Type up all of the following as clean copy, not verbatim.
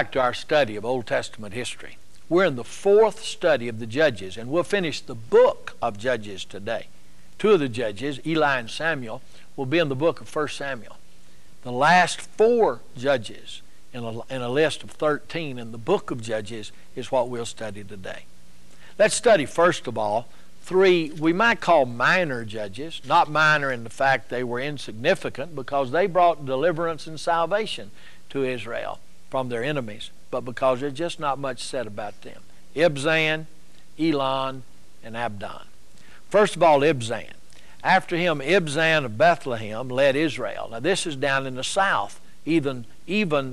back to our study of Old Testament history. We're in the 4th study of the Judges, and we'll finish the book of Judges today. 2 of the Judges, Eli and Samuel, will be in the book of 1 Samuel. The last 4 Judges in a list of 13 in the book of Judges is what we'll study today. Let's study, first of all, 3 we might call minor judges, not minor in the fact they were insignificant because they brought deliverance and salvation to Israel from their enemies, but because there's just not much said about them. Ibzan, Elon, and Abdon. First of all, Ibzan. After him, Ibzan of Bethlehem led Israel. Now this is down in the south, even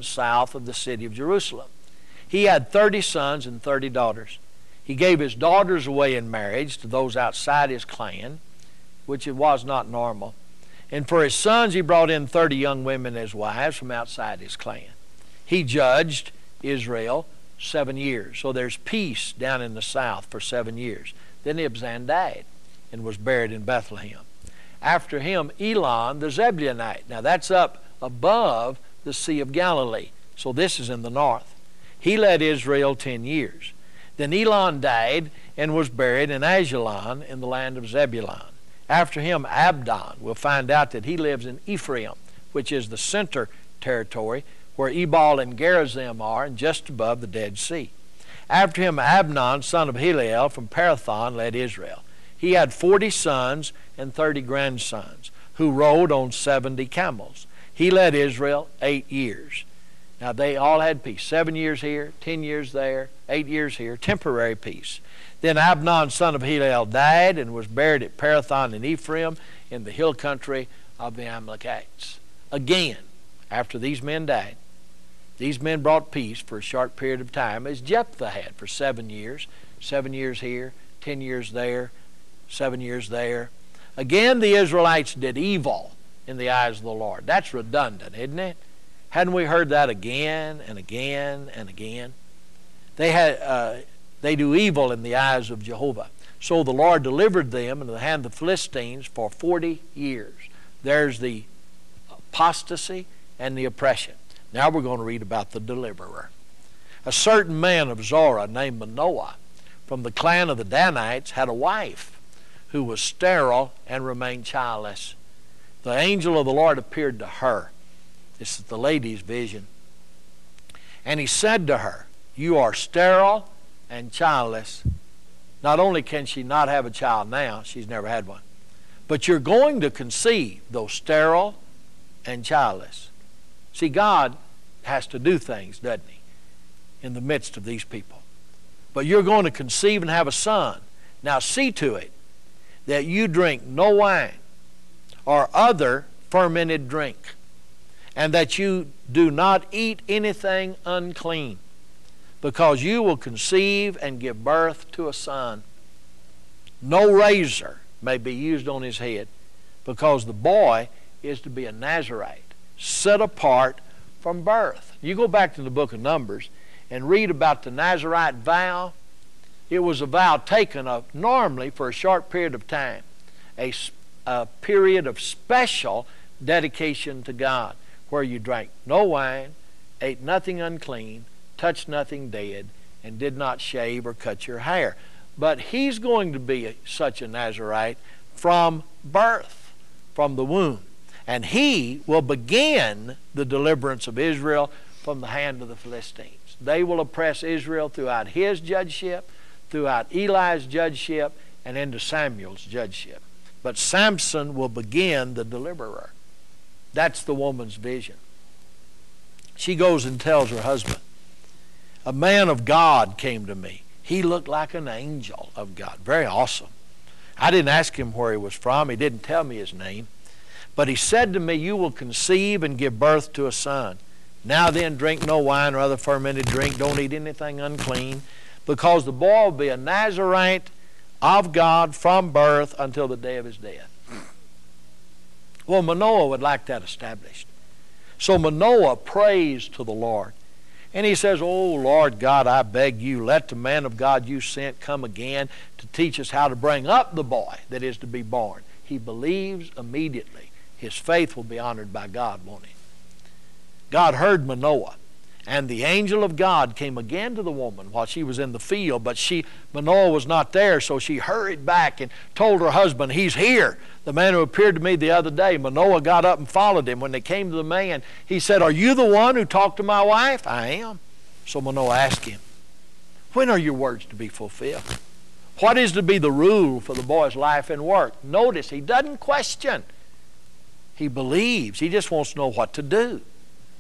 south of the city of Jerusalem. He had 30 sons and 30 daughters. He gave his daughters away in marriage to those outside his clan, which it was not normal. And for his sons, he brought in 30 young women as wives from outside his clan. He judged Israel 7 years. So there's peace down in the south for 7 years. Then Ibzan died and was buried in Bethlehem. After him, Elon the Zebulunite. Now that's up above the Sea of Galilee. So this is in the north. He led Israel 10 years. Then Elon died and was buried in Ajalon in the land of Zebulun. After him, Abdon. We'll find out that he lives in Ephraim, which is the center territory where Ebal and Gerizim are, and just above the Dead Sea. After him, Abnon, son of Heliel from Parathon, led Israel. He had 40 sons and 30 grandsons who rode on 70 camels. He led Israel 8 years. Now they all had peace. 7 years here, 10 years there, 8 years here, temporary peace. Then Abnon, son of Heliel, died and was buried at Parathon in Ephraim in the hill country of the Amalekites. Again, after these men died, these men brought peace for a short period of time, as Jephthah had for 7 years. 7 years here, 10 years there, 7 years there. Again, the Israelites did evil in the eyes of the Lord. That's redundant, isn't it? Hadn't we heard that again and again and again? They do evil in the eyes of Jehovah. So the Lord delivered them into the hand of the Philistines for 40 years. There's the apostasy and the oppression. Now we're going to read about the deliverer. A certain man of Zorah named Manoah from the clan of the Danites had a wife who was sterile and remained childless. The angel of the Lord appeared to her. This is the lady's vision. And he said to her, "You are sterile and childless." Not only can she not have a child now, she's never had one, but you're going to conceive, though sterile and childless. See, God has to do things, doesn't he, in the midst of these people. But you're going to conceive and have a son. Now see to it that you drink no wine or other fermented drink, and that you do not eat anything unclean, because you will conceive and give birth to a son. No razor may be used on his head, because the boy is to be a Nazarite, set apart from birth. You go back to the book of Numbers and read about the Nazarite vow. It was a vow taken of normally for a short period of time, a period of special dedication to God, where you drank no wine, ate nothing unclean, touched nothing dead, and did not shave or cut your hair. But he's going to be such a Nazarite from birth, from the womb. And he will begin the deliverance of Israel from the hand of the Philistines. They will oppress Israel throughout his judgeship, throughout Eli's judgeship, and into Samuel's judgeship. But Samson will begin the deliverer. That's the woman's vision. She goes and tells her husband, "A man of God came to me. He looked like an angel of God." Very awesome. I didn't ask him where he was from. He didn't tell me his name. But he said to me, "You will conceive and give birth to a son. Now then, drink no wine or other fermented drink. Don't eat anything unclean, because the boy will be a Nazarite of God from birth until the day of his death." Well, Manoah would like that established. So Manoah prays to the Lord. And he says, "Oh, Lord God, I beg you, let the man of God you sent come again to teach us how to bring up the boy that is to be born." He believes immediately. His faith will be honored by God, won't he? God heard Manoah, And the angel of God came again to the woman while she was in the field, but Manoah was not there, so she hurried back and told her husband, "He's here, the man who appeared to me the other day." Manoah got up and followed him. When they came to the man, he said, "Are you the one who talked to my wife?" "I am." So Manoah asked him, "When are your words to be fulfilled? What is to be the rule for the boy's life and work?" Notice, he doesn't question. He believes. He just wants to know what to do.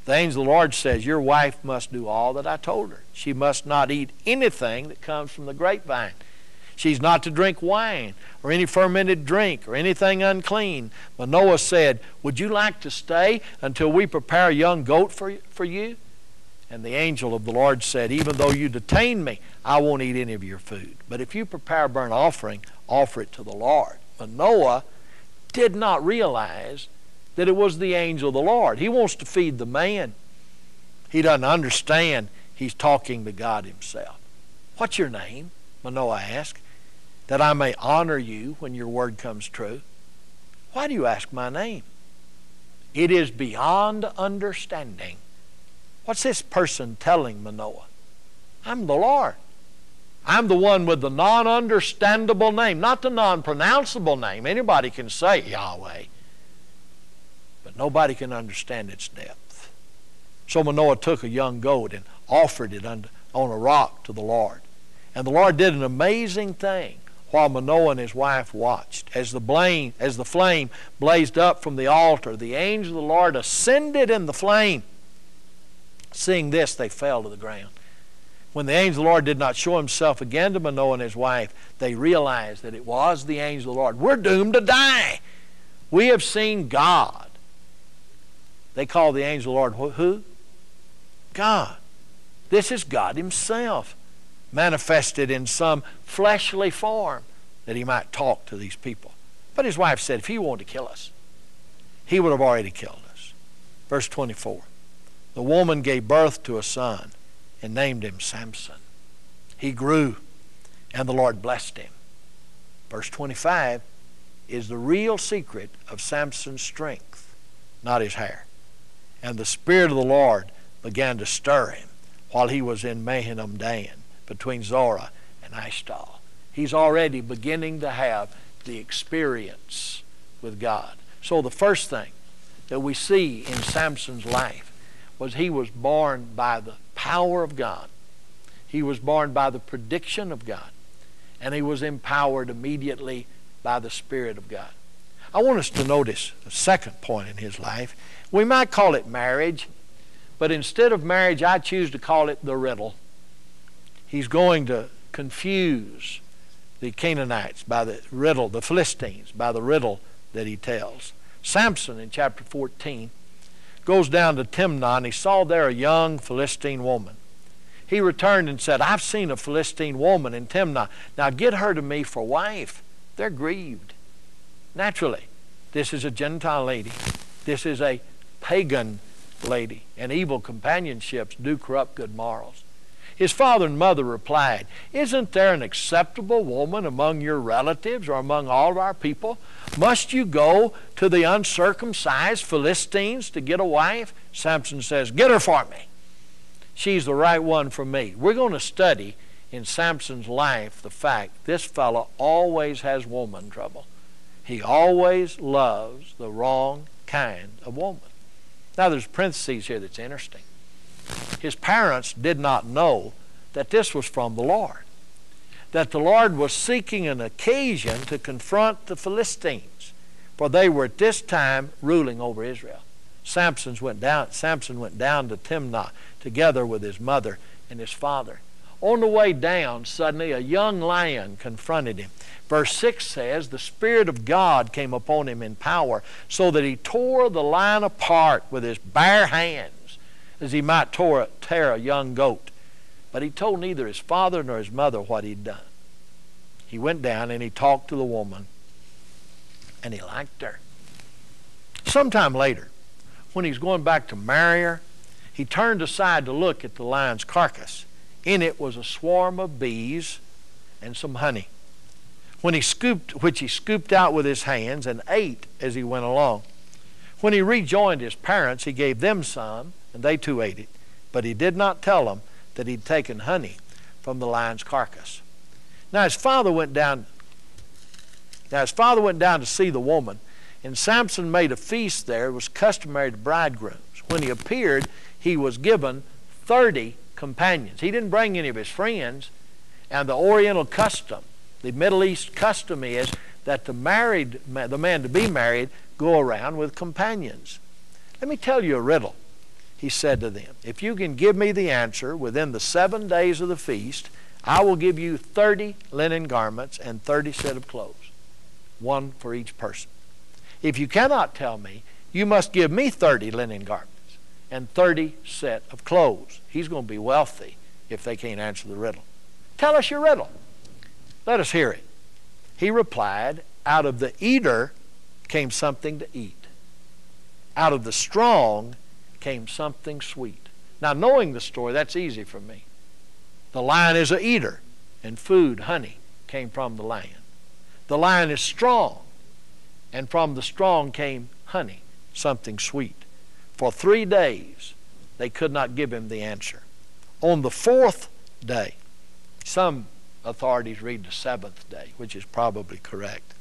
The angel of the Lord says, "Your wife must do all that I told her. She must not eat anything that comes from the grapevine. She's not to drink wine or any fermented drink or anything unclean." Manoah said, "Would you like to stay until we prepare a young goat for you?" And the angel of the Lord said, "Even though you detain me, I won't eat any of your food. But if you prepare a burnt offering, offer it to the Lord." Manoah did not realize that it was the angel of the Lord. He wants to feed the man. He doesn't understand he's talking to God himself. "What's your name?" Manoah asked, "that I may honor you when your word comes true." "Why do you ask my name?" "It is beyond understanding." What's this person telling Manoah? "I'm the Lord. I'm the one with the non-understandable name," not the non-pronounceable name. Anybody can say Yahweh, but nobody can understand its depth. So Manoah took a young goat and offered it on a rock to the Lord. And the Lord did an amazing thing while Manoah and his wife watched. As the flame blazed up from the altar, the angel of the Lord ascended in the flame. Seeing this, they fell to the ground. When the angel of the Lord did not show himself again to Manoah and his wife, they realized that it was the angel of the Lord. "We're doomed to die. We have seen God." They called the angel of the Lord who? God. This is God himself, manifested in some fleshly form that he might talk to these people. But his wife said, if he wanted to kill us, he would have already killed us. Verse 24. The woman gave birth to a son and named him Samson. He grew, and the Lord blessed him. Verse 25 is the real secret of Samson's strength, not his hair. And the Spirit of the Lord began to stir him while he was in Mahanaim Dan, between Zorah and Ashtal. He's already beginning to have the experience with God. So the first thing that we see in Samson's life was he was born by the power of God. He was born by the prediction of God. And he was empowered immediately by the Spirit of God. I want us to notice a second point in his life. We might call it marriage, but instead of marriage, I choose to call it the riddle. He's going to confuse the Canaanites by the riddle, the Philistines by the riddle that he tells. Samson in chapter 14 goes down to Timnah, and he saw there a young Philistine woman. He returned and said, I've seen a Philistine woman in Timnah. Now get her to me for wife. They're grieved. Naturally, this is a Gentile lady. This is a pagan lady, and evil companionships do corrupt good morals. His father and mother replied, isn't there an acceptable woman among your relatives or among all of our people? Must you go to the uncircumcised Philistines to get a wife? Samson says, get her for me. She's the right one for me. We're going to study in Samson's life the fact this fellow always has woman trouble. He always loves the wrong kind of woman. Now there's parentheses here that's interesting. His parents did not know that this was from the Lord, that the Lord was seeking an occasion to confront the Philistines, for they were at this time ruling over Israel. Samson went down to Timnah together with his mother and his father. On the way down, suddenly a young lion confronted him. Verse 6 says, the Spirit of God came upon him in power, so that he tore the lion apart with his bare hands, as he might tear a young goat. But he told neither his father nor his mother what he'd done. He went down and he talked to the woman, and he liked her. Sometime later, when he's going back to marry her, he turned aside to look at the lion's carcass. In it was a swarm of bees and some honey, which he scooped out with his hands and ate as he went along. When he rejoined his parents, he gave them some, and they too ate it. but he did not tell them that he'd taken honey from the lion's carcass. Now his father went down to see the woman, and Samson made a feast there. It was customary to bridegrooms. When he appeared, he was given 30 companions. He didn't bring any of his friends. And the Oriental custom, the Middle East custom is that the man to be married go around with companions. Let me tell you a riddle, he said to them. If you can give me the answer within the 7 days of the feast, I will give you 30 linen garments and 30 set of clothes, one for each person. If you cannot tell me, you must give me 30 linen garments and 30 set of clothes. He's going to be wealthy if they can't answer the riddle. Tell us your riddle. Let us hear it. He replied, out of the eater came something to eat. Out of the strong came something sweet. Now, knowing the story, that's easy for me. The lion is an eater, and food, honey, came from the lion. The lion is strong, and from the strong came honey, something sweet. For 3 days, they could not give him the answer. On the 4th day, some authorities read the 7th day, which is probably correct.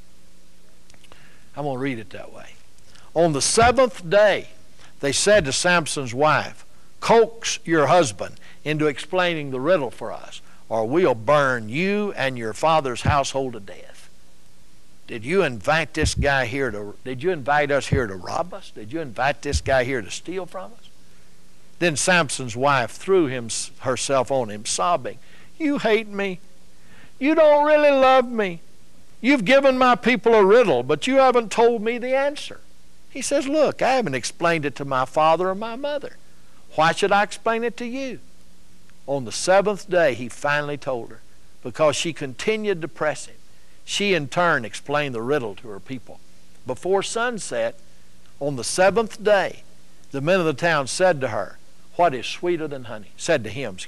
I'm going to read it that way. On the 7th day, they said to Samson's wife, coax your husband into explaining the riddle for us, or we'll burn you and your father's household to death. Did you invite us here to rob us? Did you invite this guy here to steal from us? Then Samson's wife threw herself on him, sobbing, you hate me. You don't really love me. You've given my people a riddle, but you haven't told me the answer. He says, look, I haven't explained it to my father or my mother. Why should I explain it to you? On the 7th day, he finally told her, because she continued to press him. She, in turn, explained the riddle to her people. Before sunset, on the 7th day, the men of the town said to her, what is sweeter than honey? Said to him,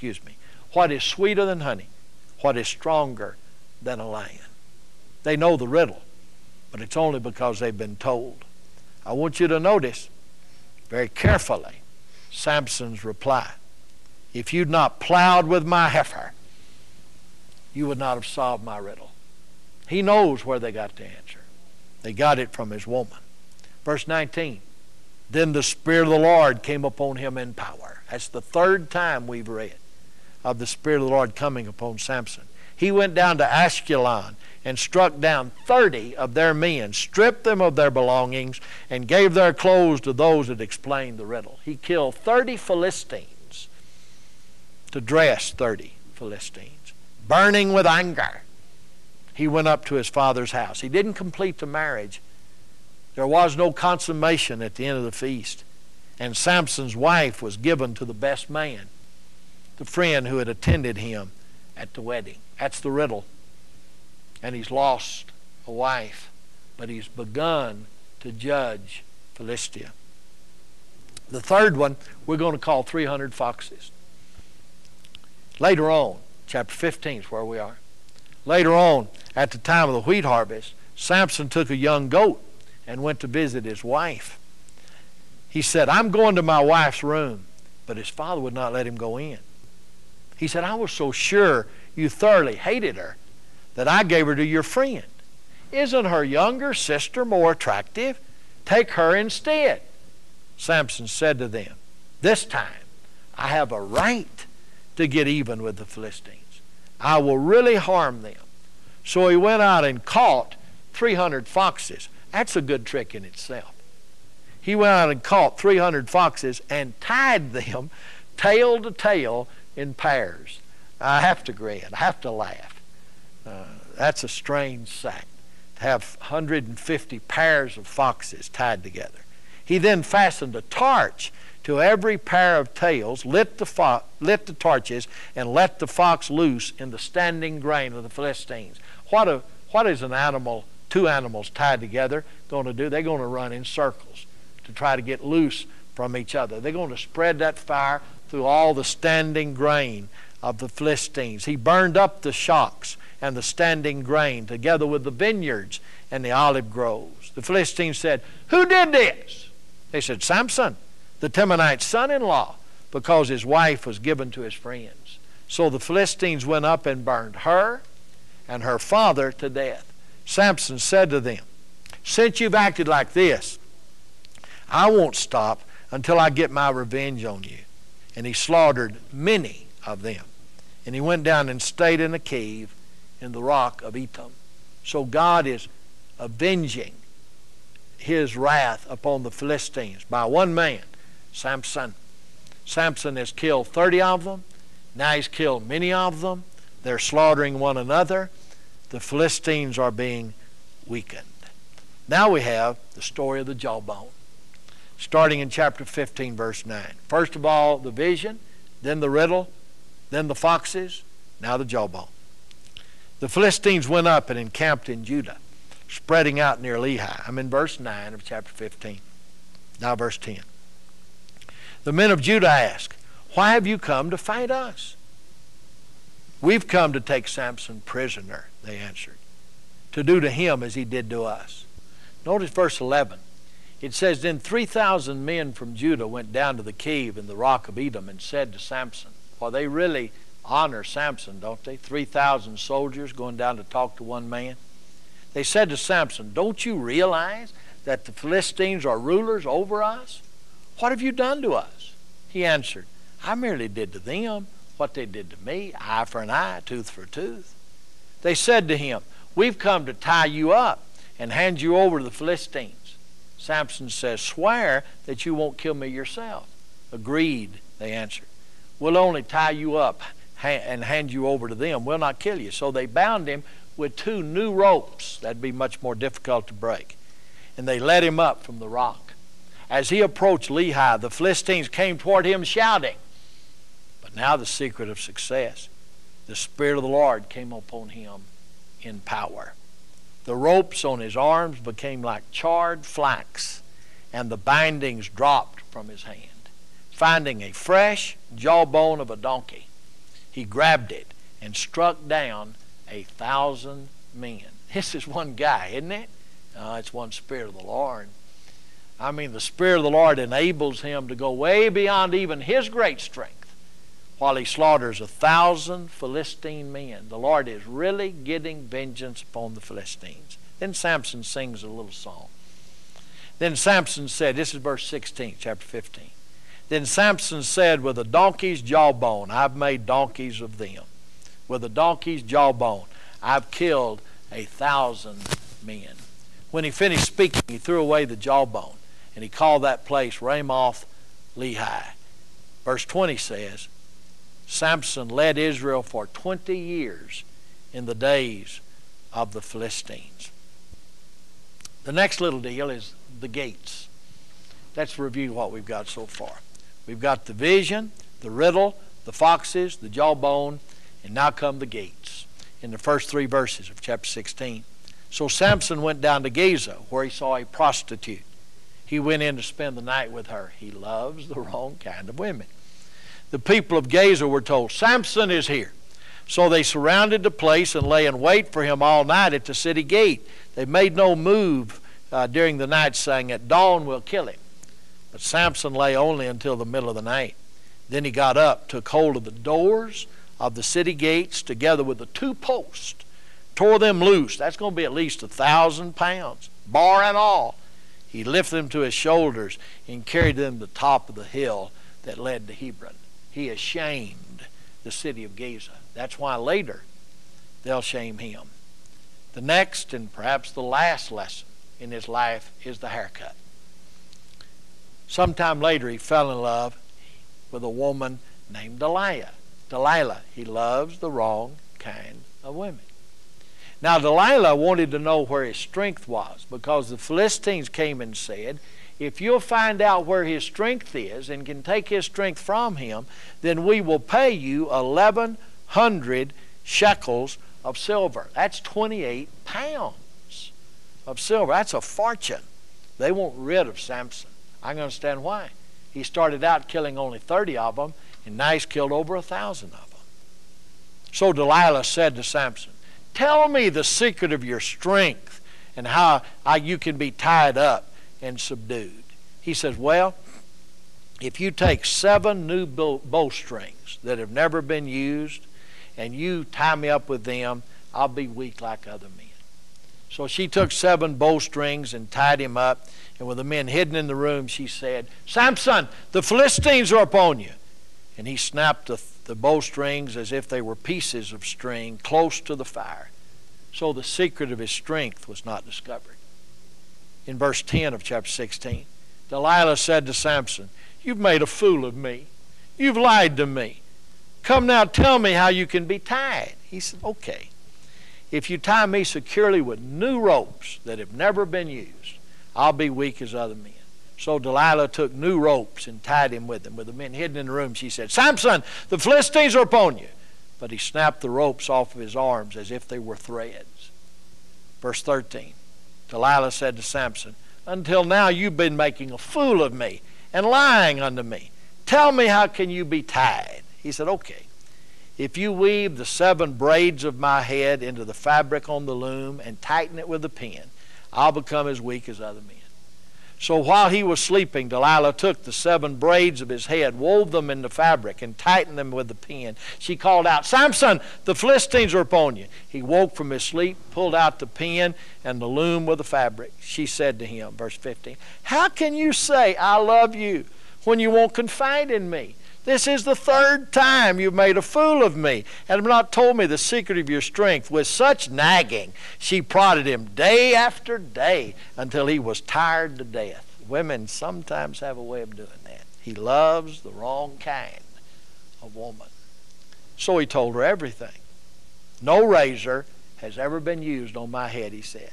what is sweeter than honey? What is stronger than a lion? They know the riddle, but it's only because they've been told. I want you to notice very carefully Samson's reply. If you'd not plowed with my heifer, you would not have solved my riddle. He knows where they got the answer. They got it from his woman. Verse 19, then the Spirit of the Lord came upon him in power. That's the 3rd time we've read of the Spirit of the Lord coming upon Samson. He went down to Ashkelon and struck down 30 of their men, stripped them of their belongings, and gave their clothes to those that explained the riddle. He killed 30 Philistines to dress 30 Philistines. Burning with anger, he went up to his father's house. He didn't complete the marriage. There was no consummation at the end of the feast. And Samson's wife was given to the best man, the friend who had attended him at the wedding. That's the riddle. And he's lost a wife, but he's begun to judge Philistia. The 3rd one we're going to call 300 foxes. Later on, chapter 15 is where we are. Later on, at the time of the wheat harvest, Samson took a young goat and went to visit his wife. He said, I'm going to my wife's room, but his father would not let him go in. He said, I was so sure you thoroughly hated her that I gave her to your friend. Isn't her younger sister more attractive? Take her instead. Samson said to them, this time I have a right to get even with the Philistines. I will really harm them. So he went out and caught 300 foxes. That's a good trick in itself. He went out and caught 300 foxes and tied them tail to tail in pairs. I have to grin. I have to laugh. That's a strange sight, to have 150 pairs of foxes tied together. He then fastened a torch to every pair of tails, lit the torches, and let the fox loose in the standing grain of the Philistines. What is an animal, two animals tied together, going to do? They're going to run in circles to try to get loose from each other. They're going to spread that fire through all the standing grain of the Philistines. He burned up the shocks and the standing grain together with the vineyards and the olive groves. The Philistines said, who did this? They said, Samson, the Timonite's son-in-law. because his wife was given to his friends. So the Philistines went up and burned her and her father to death. Samson said to them, since you've acted like this, I won't stop until I get my revenge on you. And he slaughtered many of them. And he went down and stayed in a cave in the rock of Etam. So God is avenging his wrath upon the Philistines by one man, Samson. Samson has killed 30 of them. Now he's killed many of them. They're slaughtering one another. The Philistines are being weakened. Now we have the story of the jawbone, starting in chapter 15, verse 9. First of all, the vision, then the riddle, then the foxes, now the jawbone. The Philistines went up and encamped in Judah, spreading out near Lehi. I'm in verse 9 of chapter 15. Now verse 10. The men of Judah asked, why have you come to fight us? We've come to take Samson prisoner, they answered, to do to him as he did to us. Notice verse 11. It says, then 3,000 men from Judah went down to the cave in the rock of Etam and said to Samson, well, they really honor Samson, don't they? 3,000 soldiers going down to talk to one man. They said to Samson, don't you realize that the Philistines are rulers over us? What have you done to us? He answered, I merely did to them what they did to me, eye for an eye, tooth for a tooth. They said to him, we've come to tie you up and hand you over to the Philistines. Samson says, swear that you won't kill me yourself. Agreed, they answered. We'll only tie you up and hand you over to them. We'll not kill you. So they bound him with 2 new ropes. That'd be much more difficult to break. And they led him up from the rock. As he approached Lehi, the Philistines came toward him shouting. But now the secret of success. The Spirit of the Lord came upon him in power. The ropes on his arms became like charred flax, and the bindings dropped from his hand. Finding a fresh jawbone of a donkey, he grabbed it and struck down 1,000 men. This is one guy, isn't it? It's one Spirit of the Lord. I mean, the Spirit of the Lord enables him to go way beyond even his great strength while he slaughters 1,000 Philistine men. The Lord is really getting vengeance upon the Philistines. Then Samson sings a little song. Then Samson said, this is verse 16, chapter 15. Then Samson said, with a donkey's jawbone, I've made donkeys of them. With a donkey's jawbone, I've killed 1,000 men. When he finished speaking, he threw away the jawbone, and he called that place Ramoth Lehi. Verse 20 says, Samson led Israel for 20 years in the days of the Philistines. The next little deal is the gates. Let's review what we've got so far. We've got the vision, the riddle, the foxes, the jawbone, and now come the gates in the first 3 verses of chapter 16. So Samson went down to Gaza, where he saw a prostitute. He went in to spend the night with her. He loves the wrong kind of women. The people of Gaza were told, Samson is here. So they surrounded the place and lay in wait for him all night at the city gate. They made no move during the night, saying, at dawn we'll kill him. But Samson lay only until the middle of the night. Then he got up, took hold of the doors of the city gates together with the 2 posts, tore them loose. That's going to be at least 1,000 pounds, bar and all. He lifted them to his shoulders and carried them to the top of the hill that led to Hebron. He ashamed the city of Gaza. That's why later they'll shame him. The next and perhaps the last lesson in his life is the haircut. Sometime later he fell in love with a woman named Delilah. He loves the wrong kind of women. Now Delilah wanted to know where his strength was, because the Philistines came and said, if you'll find out where his strength is and can take his strength from him, then we will pay you 1,100 shekels of silver. That's 28 pounds of silver. That's a fortune. They want rid of Samson. I can understand why. He started out killing only 30 of them, and now he's killed over 1,000 of them. So Delilah said to Samson, tell me the secret of your strength and how you can be tied up and subdued. He says, well, if you take 7 new bowstrings that have never been used and you tie me up with them, I'll be weak like other men. So she took 7 bowstrings and tied him up, and with the men hidden in the room, she said, Samson, the Philistines are upon you. And he snapped the bowstrings as if they were pieces of string close to the fire. So the secret of his strength was not discovered. In verse 10 of chapter 16, Delilah said to Samson, you've made a fool of me. You've lied to me. Come now, tell me how you can be tied. He said, okay. If you tie me securely with new ropes that have never been used, I'll be weak as other men. So Delilah took new ropes and tied him with them. With the men hidden in the room, she said, Samson, the Philistines are upon you. But he snapped the ropes off of his arms as if they were threads. Verse 13, Delilah said to Samson, until now you've been making a fool of me and lying unto me. Tell me, how can you be tied? He said, okay. If you weave the 7 braids of my head into the fabric on the loom and tighten it with a pin, I'll become as weak as other men. So while he was sleeping, Delilah took the 7 braids of his head, wove them in the fabric, and tightened them with the pin. She called out, Samson, the Philistines are upon you. He woke from his sleep, pulled out the pin and the loom with the fabric. She said to him, verse 15, how can you say, I love you, when you won't confide in me? This is the 3rd time you've made a fool of me, and have not told me the secret of your strength. With such nagging, she prodded him day after day until he was tired to death. Women sometimes have a way of doing that. He loves the wrong kind of woman. So he told her everything. No razor has ever been used on my head, he said,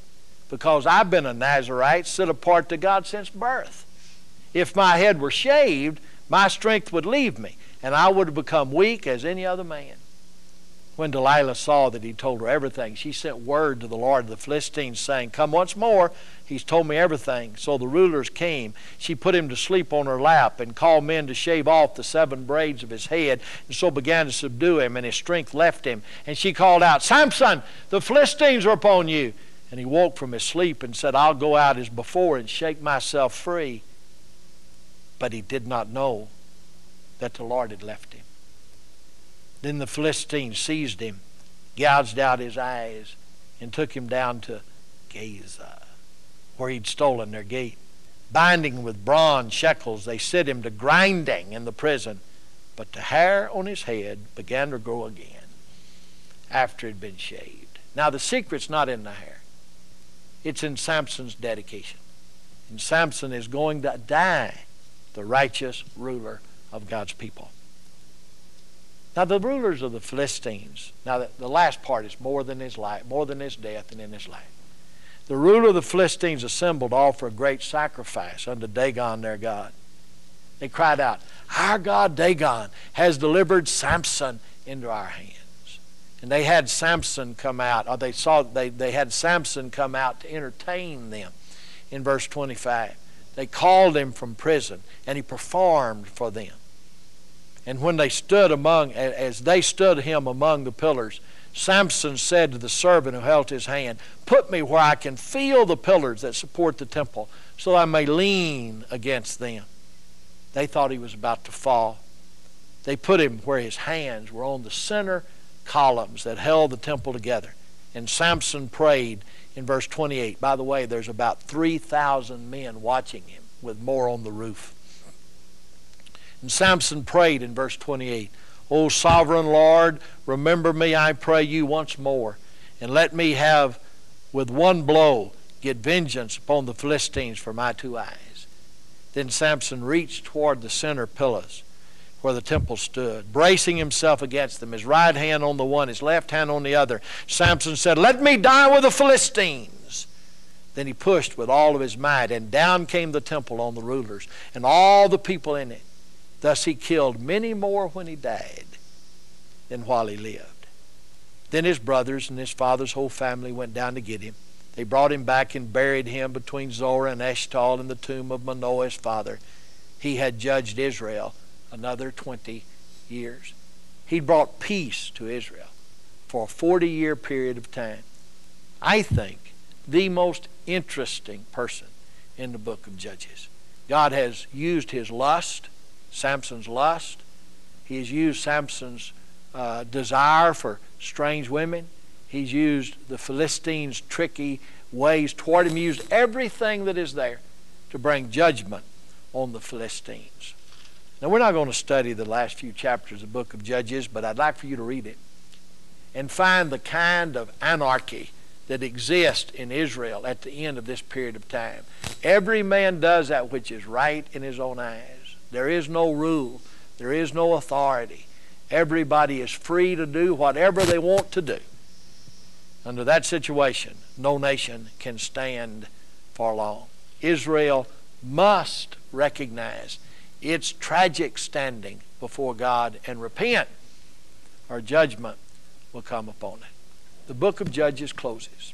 because I've been a Nazarite, set apart to God since birth. If my head were shaved, my strength would leave me, and I would have become weak as any other man. When Delilah saw that he told her everything, she sent word to the Lord of the Philistines, saying, come once more, he's told me everything. So the rulers came. She put him to sleep on her lap and called men to shave off the 7 braids of his head, and so began to subdue him, and his strength left him. And she called out, Samson, the Philistines are upon you. And he woke from his sleep and said, I'll go out as before and shake myself free. But he did not know that the Lord had left him. Then the Philistines seized him, gouged out his eyes, and took him down to Gaza, where he'd stolen their gate. Binding with bronze shackles, they set him to grinding in the prison. But the hair on his head began to grow again after it had been shaved. Now the secret's not in the hair. It's in Samson's dedication. And Samson is going to die the righteous ruler of God's people. Now the rulers of the Philistines, now the last part is more than his life, more than his death and in his life. The ruler of the Philistines assembled to offer a great sacrifice unto Dagon their god. They cried out, our god Dagon has delivered Samson into our hands. And they had Samson come out, or they had Samson come out to entertain them in verse 25. They called him from prison, and he performed for them. And when they stood as they stood him among the pillars, Samson said to the servant who held his hand, put me where I can feel the pillars that support the temple, so that I may lean against them. They thought he was about to fall. They put him where his hands were on the center columns that held the temple together. And Samson prayed in verse 28. By the way, there's about 3,000 men watching him, with more on the roof. And Samson prayed in verse 28, O sovereign Lord, remember me, I pray you, once more, and let me have with one blow get vengeance upon the Philistines for my 2 eyes. Then Samson reached toward the center pillars where the temple stood, bracing himself against them, his right hand on the one, his left hand on the other. Samson said, let me die with the Philistines. Then he pushed with all of his might, and down came the temple on the rulers and all the people in it. Thus he killed many more when he died than while he lived. Then his brothers and his father's whole family went down to get him. They brought him back and buried him between Zorah and Eshtaol in the tomb of Manoah his father. He had judged Israel another 20 years. He brought peace to Israel for a 40-year period of time. I think the most interesting person in the book of Judges. God has used his lust Samson's lust. He has used Samson's desire for strange women. He's used the Philistines' tricky ways toward him. He used everything that is there to bring judgment on the Philistines. Now, we're not going to study the last few chapters of the book of Judges, but I'd like for you to read it and find the kind of anarchy that exists in Israel at the end of this period of time. Every man does that which is right in his own eyes. There is no rule. There is no authority. Everybody is free to do whatever they want to do. Under that situation, no nation can stand for long. Israel must recognize its tragic standing before God and repent, or judgment will come upon it. The book of Judges closes,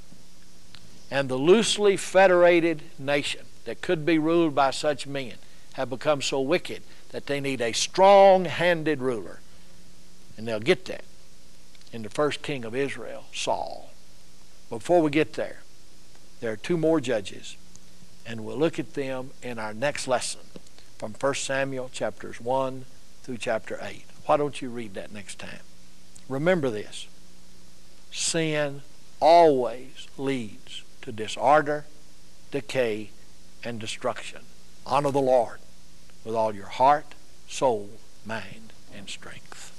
and the loosely federated nation that could be ruled by such men have become so wicked that they need a strong-handed ruler. And they'll get that in the first king of Israel, Saul. Before we get there, there are two more judges, and we'll look at them in our next lesson from 1 Samuel chapters 1 through chapter 8. Why don't you read that next time? Remember this. Sin always leads to disorder, decay, and destruction. Honor the Lord with all your heart, soul, mind, and strength.